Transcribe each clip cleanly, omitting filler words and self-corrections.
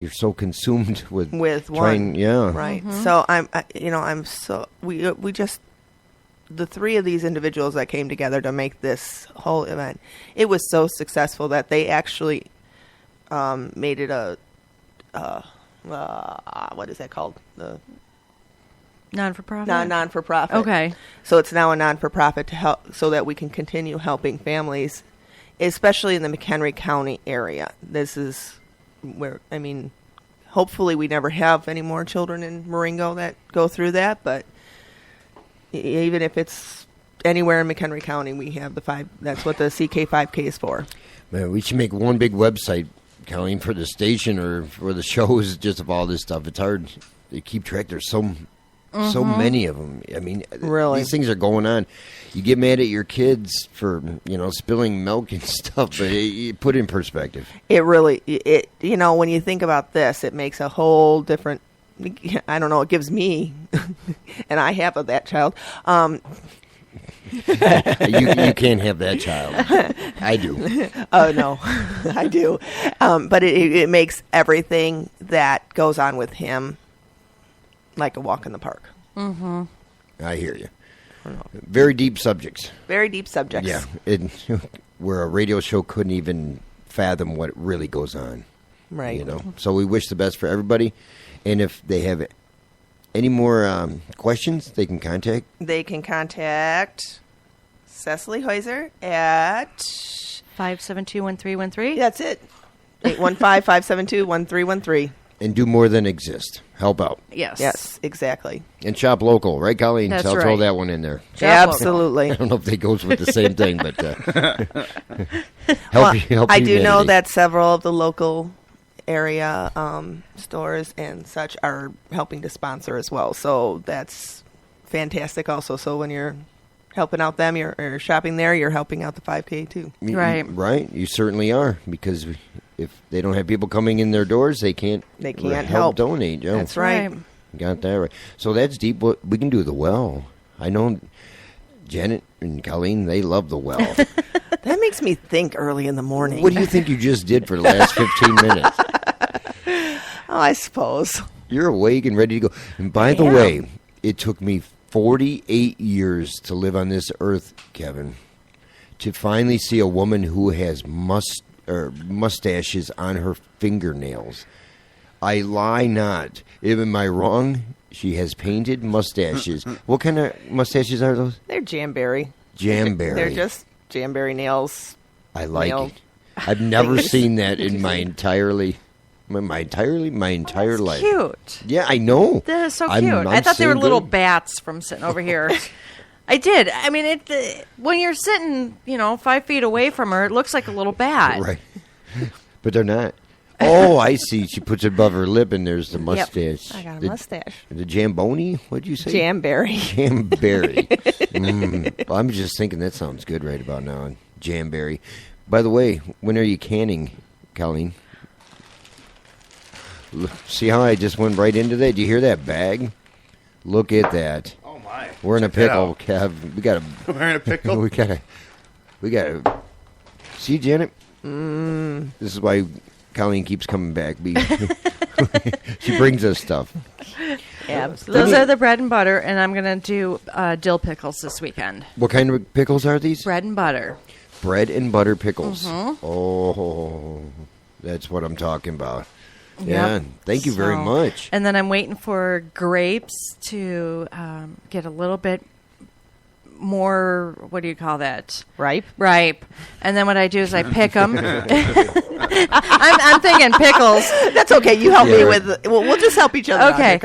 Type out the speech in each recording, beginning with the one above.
you're so consumed with one. Yeah. Right. So we just, the three of these individuals that came together to make this whole event, it was so successful that they actually made it a what is that called? The non-for-profit? Non-for-profit. Okay. So it's now a non-for-profit to help, so that we can continue helping families, especially in the McHenry County area. This is where, hopefully we never have any more children in Marengo that go through that, but even if it's anywhere in McHenry County, we have the 5. That's what the CK5K is for. Man, we should make one big website, Colleen, for the station or for the shows, just of all this stuff. It's hard to keep track. There's so many of them. Really, these things are going on. You get mad at your kids for spilling milk and stuff, but you put it in perspective. It really, when you think about this, it makes a whole different. I don't know. It gives me, and I have that child. You can't have that child. I do. Oh, no, I do. But it makes everything that goes on with him like a walk in the park. Mm-hmm. I hear you. Very deep subjects. Very deep subjects. Yeah. Where a radio show couldn't even fathom what really goes on. Right. So we wish the best for everybody. And if they have any more questions, they can contact? They can contact Cecily Heuser at 572-1313. That's it. 815-572-1313. And do more than exist. Help out. Yes, exactly. And shop local, right, Colleen? That's I'll right. throw that one in there. Absolutely. I don't know if that goes with the same thing, but help I do know humanity. that several of the local area stores and such are helping to sponsor as well. So that's fantastic also. So when you're helping out them, you're shopping there, you're helping out the 5K too. Right. Right. You certainly are, because if they don't have people coming in their doors, they can't help donate. Yeah. That's right. Got that right. So that's deep. What we can do the well. I know Janet and Colleen, they love the well. That makes me think early in the morning. What do you think you just did for the last 15 minutes? Oh, I suppose. You're awake and ready to go. And by the way, it took me 48 years to live on this earth, Kevin, to finally see a woman who has mustaches on her fingernails. I lie not. Am I wrong? She has painted mustaches. What kind of mustaches are those? They're jamberry. Jamberry. They're just jamberry nails. I like it. I've never seen that in my entire life. Cute. Yeah, I know. That is so cute. I thought they were little bats from sitting over here. I did. When you're sitting, 5 feet away from her, it looks like a little bat. Right. But they're not. Oh, I see. She puts it above her lip, and there's the mustache. Yep. I got a mustache. The Jamboni? What'd you say? Jamberry. Jamberry. Well, I'm just thinking that sounds good right about now. Jamberry. By the way, when are you canning, Colleen? See how I just went right into that? Do you hear that bag? Look at that. Oh my! We're in a pickle, Kev. We're in a pickle. We gotta. See, Janet. This is why Colleen keeps coming back. She brings us stuff. Absolutely. Those are the bread and butter, and I'm gonna do dill pickles this weekend. What kind of pickles are these? Bread and butter. Bread and butter pickles. Mm-hmm. Oh, that's what I'm talking about. Yeah, Yep. thank you very much. And then I'm waiting for grapes to get a little bit more, what do you call that? Ripe. And then what I do is I pick them. I'm thinking pickles. That's okay. You help me with. We'll just help each other. Okay.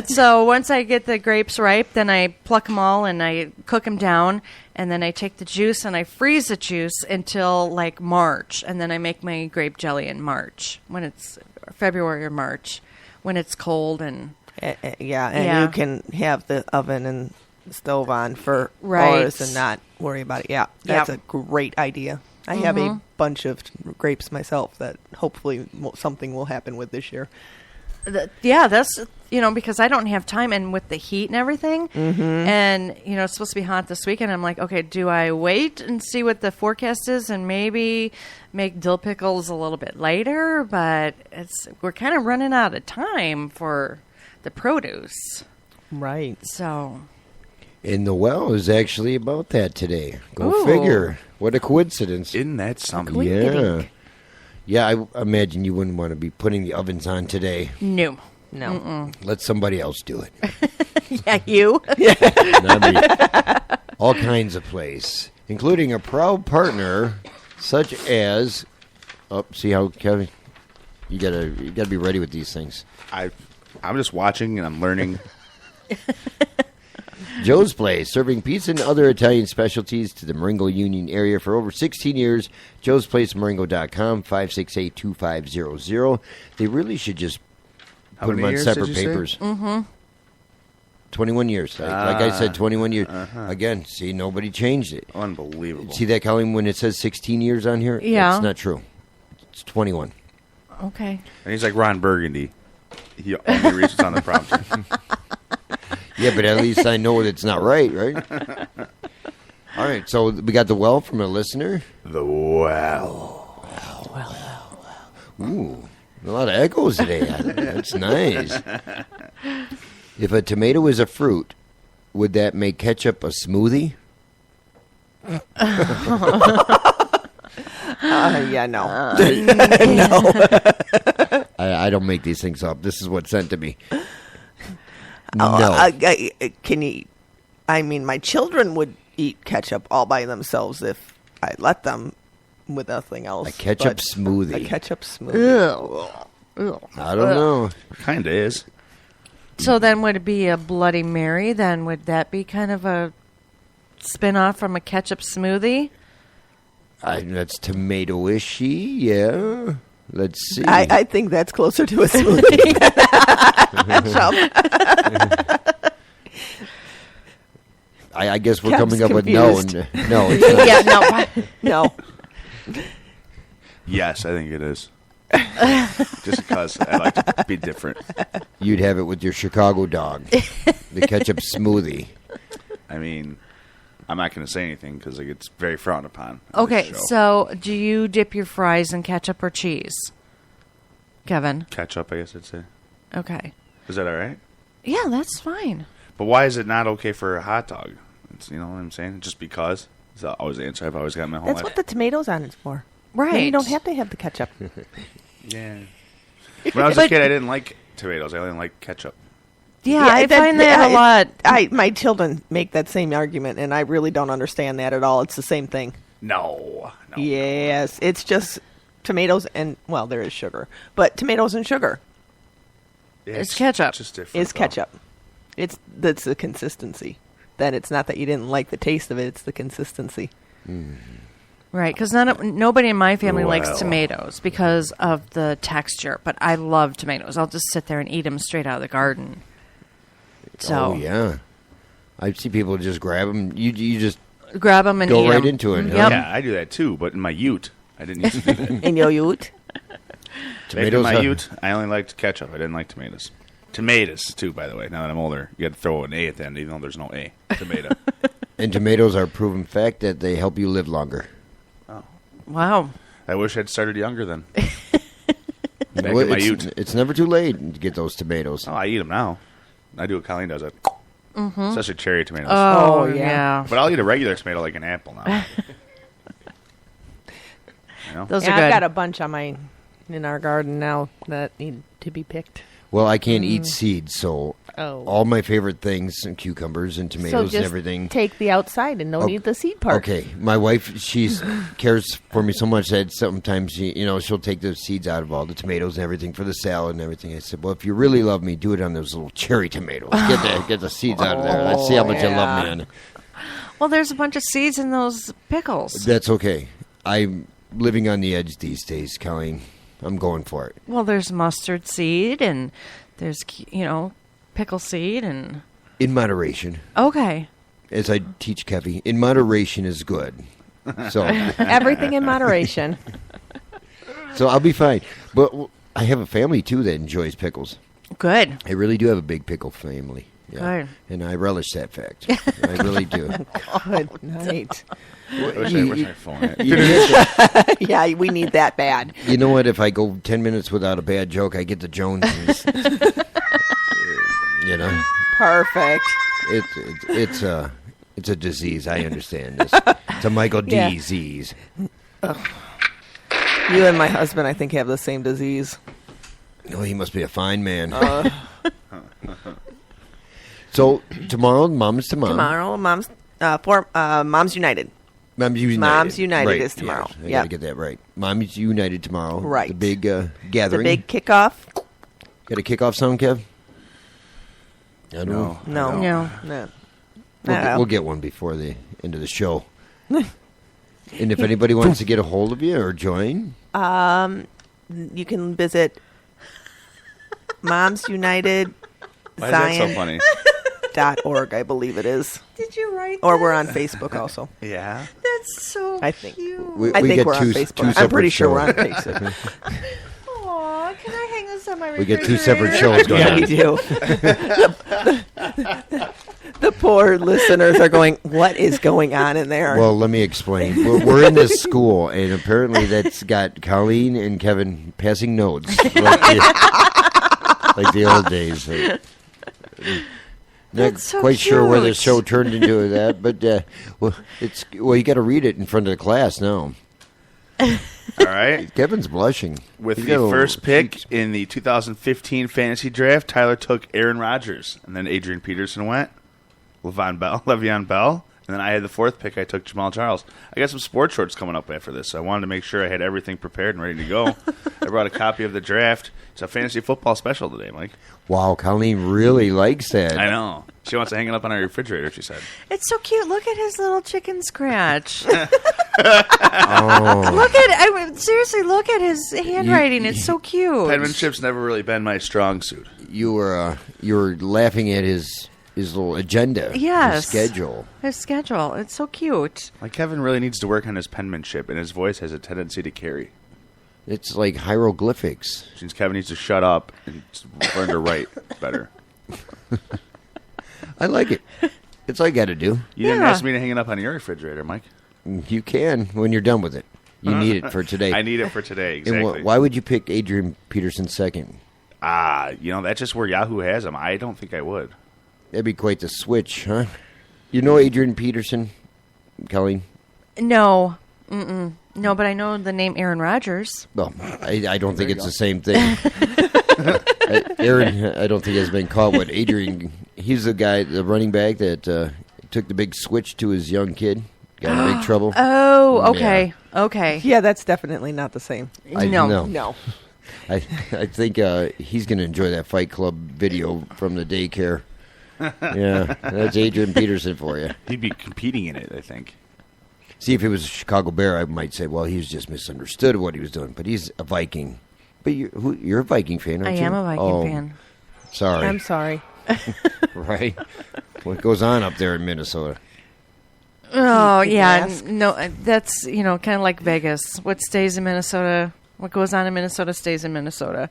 So once I get the grapes ripe, then I pluck them all and I cook them down. And then I take the juice and I freeze the juice until like March. And then I make my grape jelly in March, when it's February or March, when it's cold. And you can have the oven and stove on for hours and not worry about it. Yeah, that's a great idea. I have a bunch of grapes myself that hopefully something will happen with this year. That's, because I don't have time, and with the heat and everything, and, it's supposed to be hot this weekend. I'm like, okay, do I wait and see what the forecast is and maybe make dill pickles a little bit later? But we're kind of running out of time for the produce. Right. So. And the well is actually about that today. Go Ooh. figure. What a coincidence. Isn't that something? Yeah. Yeah, I imagine you wouldn't want to be putting the ovens on today. No. Let somebody else do it. Yeah, you. Not me. All kinds of place, including a proud partner such as. Oh, see how Kevin? You gotta be ready with these things. I'm just watching and I'm learning. Joe's Place, serving pizza and other Italian specialties to the Marengo Union area for over 16 years. Joe's Place, Marengo.com, 568-2500. They really should just How put them many on years separate did you say? papers. 21 years. Like I said, 21 years. Again, see, nobody changed it. Unbelievable. See that, Colleen, when it says 16 years on here? Yeah. It's not true. It's 21. Okay. And he's like Ron Burgundy. He only reads what's on the prompter. Yeah, but at least I know it's not right? All right, so we got the well from a listener. The well. Ooh, a lot of echoes today. That's nice. If a tomato is a fruit, would that make ketchup a smoothie? Yeah, no. I don't make these things up. This is what's sent to me. Oh, No. Can you? I mean, my children would eat ketchup all by themselves if I let them with nothing else. A ketchup but smoothie. A ketchup smoothie. Ugh. I don't know. Kind of is. So then would it be a Bloody Mary? Then would that be kind of a spin-off from a ketchup smoothie? That's tomato-ishy, yeah. Let's see. I think that's closer to a smoothie than ketchup. I guess we're Kev's coming up confused. with no. It's not. Yeah, no. No. Yes, I think it is. Just because I like to be different. You'd have it with your Chicago dog, the ketchup smoothie. I mean, I'm not going to say anything because it's very frowned upon. on Okay, this show. so do you dip your fries in ketchup or cheese? Kevin? Ketchup, I guess I'd say. Okay. Is that all right? Yeah, that's fine. But why is it not okay for a hot dog? You know what I'm saying? Just because? Is that always the answer I've always gotten my whole That's life? what the tomatoes on it's for. Right. Then you don't have to have the ketchup. Yeah. When I was a kid, I didn't like tomatoes. I only liked ketchup. Yeah, I find that a lot. My children make that same argument, and I really don't understand that at all. It's the same thing. No. Yes, it's just tomatoes and, well, there is sugar, but tomatoes and sugar It's ketchup. Just different. is though. ketchup. That's the consistency. That it's not that you didn't like the taste of it; it's the consistency. Right, because nobody in my family likes Well. tomatoes because of the texture, but I love tomatoes. I'll just sit there and eat them straight out of the garden. So Oh, yeah. I see people just grab them. You just grab them and go eat right 'em. into it. Yep. Huh? Yeah, I do that too, but in my ute, I didn't used to do that. In your ute, Back in Tomatoes. my huh? ute, I only liked ketchup. I didn't like tomatoes. Tomatoes, too, by the way. Now that I'm older, you had to throw an A at the end, even though there's no A. Tomato. And tomatoes are a proven fact that they help you live longer. Wow. I wish I'd started younger then. Back Well, in my it's, ute. it's never too late to get those tomatoes. Oh, I eat them now. I do what Colleen does. Especially cherry tomatoes. Oh, yeah. yeah. But I'll eat a regular tomato like an apple now. You know? Those yeah, are good. I've got a bunch in our garden now that need to be picked. Well, I can't eat seeds, so Oh. all my favorite things, and cucumbers and tomatoes and everything. take the outside and don't eat the seed part. Okay, my wife, cares for me so much that sometimes she'll take the seeds out of all the tomatoes and everything for the salad and everything. I said, well, if you really love me, do it on those little cherry tomatoes. Get the seeds out of there. Let's see how much you love me on it. Well, there's a bunch of seeds in those pickles. That's okay. I'm living on the edge these days, Colleen. I'm going for it. Well, there's mustard seed and there's, pickle seed and... In moderation, Okay. as I teach Kevy, in moderation is good. So, Everything in moderation. so I'll be fine. But I have a family too that enjoys pickles. Good. I really do have a big pickle family. Yeah. Good. And I relish that fact. I really do. Good night. Where's my phone at? Yeah, we need that bad. You know what? If I go 10 minutes without a bad joke, I get the Joneses. You know? Perfect. It's a disease. I understand this. It's a Michael D. Yeah. disease. You and my husband, I think, have the same disease. Oh, he must be a fine man. So tomorrow, Mom's to Mom. Tomorrow, Mom's United. Mom's United. Mom's United Right, is tomorrow. Yeah, I Yep. gotta get that right. Mom's United tomorrow. Right. The big The gathering. big kickoff. Got a kickoff song, Kev? I don't know. No. No. No. We'll get one before the end of the show. And if anybody wants to get a hold of you or join, You can visit Moms United Why is that so funny? Zion.org, I believe it is. Did you write Or we're on Facebook also. Yeah. That's so I think. cute. I we think get we're on two Facebook. separate I'm pretty sure we're on shows. Facebook. Aw, can I hang this on my We refrigerator? get two separate shows going Yeah, on. we do. The poor listeners are going, what is going on in there? Well, let me explain. We're in this school, and apparently that's got Colleen and Kevin passing notes, like the old days. Not That's so quite sure where the cute. show turned into that, but you got to read it in front of the class now. All right. Kevin's blushing. With He's the got a little first pick cheeks. in the 2015 fantasy draft, Tyler took Aaron Rodgers, and then Adrian Peterson went, Le'Veon Bell, and then I had the fourth pick. I took Jamal Charles. I got some sports shorts coming up after this, so I wanted to make sure I had everything prepared and ready to go. I brought a copy of the draft. It's a fantasy football special today, Mike. Wow, Colleen really likes that. I know. She wants to hang it up on our refrigerator, she said. It's so cute. Look at his little chicken scratch. Oh, Seriously, look at his handwriting. It's so cute. Penmanship's never really been my strong suit. you were laughing at his little agenda. Yes. His schedule. His schedule. It's so cute. Like, Kevin really needs to work on his penmanship, and his voice has a tendency to carry. It's like hieroglyphics. Which means Kevin needs to shut up and just learn to write better. I like it. It's all you got to do. You didn't Yeah. ask me to hang it up on your refrigerator, Mike. You can when you're done with it. You need it for today. I need it for today, And exactly. why would you pick Adrian Peterson second? That's just where Yahoo has him. I don't think I would. That'd be quite the switch, huh? You know Adrian Peterson, Colleen? No. No, but I know the name Aaron Rodgers. Well, I don't think it's the same thing. Aaron, I don't think has been caught. What Adrian? He's the guy, the running back that took the big switch to his young kid. Got in big trouble. Oh, okay. Okay. Yeah, that's definitely not the same. No. No. I think he's going to enjoy that Fight Club video from the daycare. Yeah, that's Adrian Peterson for you. He'd be competing in it, I think. See, if he was a Chicago Bear, I might say, well, he was just misunderstood what he was doing. But he's a Viking. But you're a Viking fan, aren't I you? am a Viking Oh, fan. Sorry. I'm sorry. Right? What goes on up there in Minnesota? Oh, Did you yeah. ask? No, that's, kind of like Vegas. What stays in Minnesota, what goes on in Minnesota stays in Minnesota.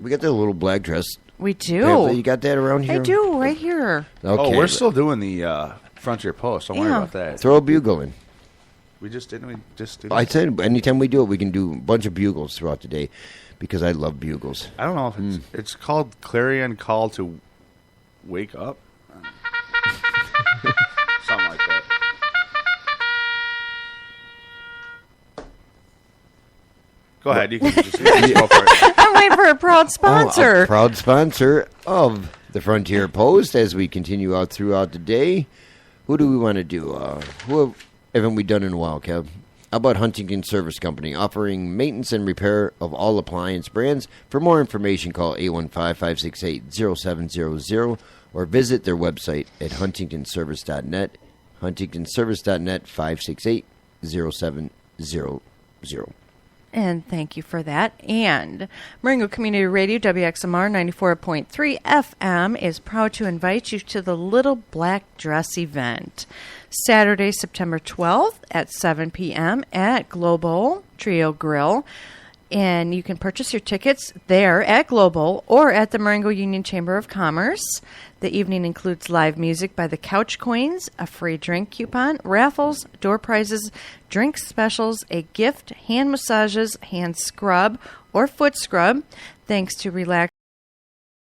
We got that little black dress. We do. Pamphlet. You got that around here? I do, right here. Okay. Oh, we're still doing the Frontier Post. Don't worry Yeah. about that. Throw a bugle in. We just didn't. We just did. I said anytime we do it, we can do a bunch of bugles throughout the day because I love bugles. I don't know if it's called Clarion Call to Wake Up. Something like that. Go ahead. You can just go for it. I'm waiting for a proud sponsor. A proud sponsor of the Frontier Post as we continue out throughout the day. Who do we want to do? Who haven't we done in a while, Kev? How about Huntington Service Company, offering maintenance and repair of all appliance brands? For more information, call 815-568-0700 or visit their website at huntingtonservice.net, huntingtonservice.net, 568-0700. And thank you for that. And Marengo Community Radio, WXMR 94.3 FM, is proud to invite you to the Little Black Dress event. Saturday, September 12th at 7 p.m. at Global Trio Grill. And you can purchase your tickets there at Global or at the Marengo Union Chamber of Commerce. The evening includes live music by the Couch Queens, a free drink coupon, raffles, door prizes, drink specials, a gift, hand massages, hand scrub, or foot scrub, thanks to Relax